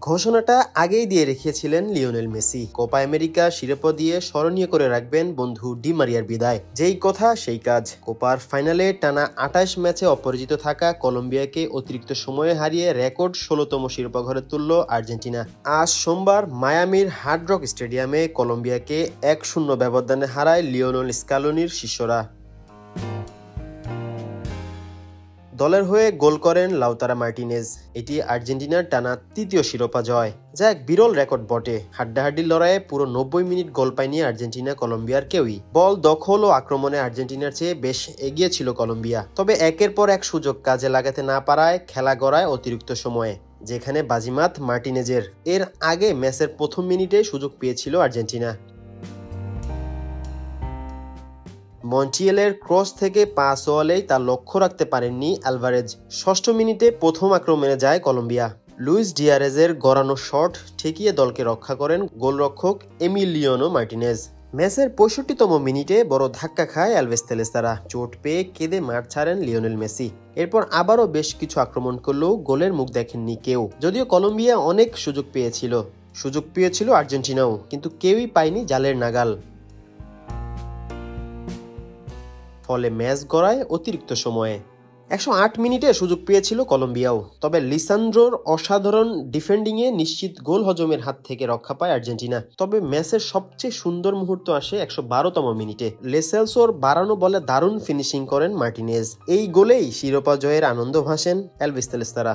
ঘোষণাটা আগেই দিয়ে রেখেছিলেন লিওনেল মেসি। কোপা আমেরিকা শিরোপা দিয়ে স্মরণীয় করে রাখবেন বন্ধু ডি মারিয়ার বিদায়। যেই কথা সেই কাজ। কোপার ফাইনালে টানা ২৮ ম্যাচে অপরাজিত থাকা কলম্বিয়াকে অতিরিক্ত সময়ে হারিয়ে রেকর্ড ১৬তম শিরোপা ঘরে তুলল আর্জেন্টিনা। আজ সোমবার মায়ামির হার্ড রক স্টেডিয়ামে কলম্বিয়াকে ১-০ ব্যবধানে হারায় লিওনেল স্কালোনির শিষ্যরা। দলের হয়ে গোল করেন লাউতারো মার্টিনেজ। এটি আর্জেন্টিনার টানা তৃতীয় শিরোপা জয়, যা এক বিরল রেকর্ড বটে। হাড্ডাহাড্ডি লড়াইয়ে পুরো ৯০ মিনিট গোল পায়নি আর্জেন্টিনা কলম্বিয়ার কেউই। বল দখল ও আক্রমণে আর্জেন্টিনার চেয়ে বেশ এগিয়ে ছিল কলম্বিয়া, তবে একের পর এক সুযোগ কাজে লাগাতে না পারায় খেলা গড়ায় অতিরিক্ত সময়ে, যেখানে বাজিমাত মার্টিনেজের। এর আগে ম্যাচের প্রথম মিনিটে সুযোগ পেয়েছিল আর্জেন্টিনা। মন্টিয়েলের ক্রস থেকে পাস ওয়ালেই তা লক্ষ্য রাখতে পারেননি আলভারেজ। ষষ্ঠ মিনিটে প্রথম আক্রমণে যায় কলম্বিয়া। লুইস ডিয়ারেজের গড়ানো শট ঠেকিয়ে দলকে রক্ষা করেন গোলরক্ষক এমিলিয়ানো মার্টিনেজ। ম্যাচের ৬৫তম মিনিটে বড় ধাক্কা খায় অ্যালভেস তেলেসারা। চোট পেয়ে কেঁদে মাঠ ছাড়েন লিওনেল মেসি। এরপর আবারও বেশ কিছু আক্রমণ করলেও গোলের মুখ দেখেননি কেউ। যদিও কলম্বিয়া অনেক সুযোগ পেয়েছিল আর্জেন্টিনাও, কিন্তু কেউই পায়নি জালের নাগাল। ফলে ম্যাচ গড়ায় অতিরিক্ত সময়ে। ১০৮ মিনিটে সুযোগ পেয়েছিল কলম্বিয়াও, তবে লিসান্দ্রোর অসাধারণ ডিফেন্ডিংয়ে নিশ্চিত গোল হজমের হাত থেকে রক্ষা পায় আর্জেন্টিনা। তবে ম্যাচের সবচেয়ে সুন্দর মুহূর্ত আসে ১১২তম মিনিটে। লেসেলসোর বাড়ানো বলে দারুণ ফিনিশিং করেন মার্টিনেজ। এই গোলেই শিরোপা জয়ের আনন্দ ভাসেন অ্যালভেস তেলেসারা।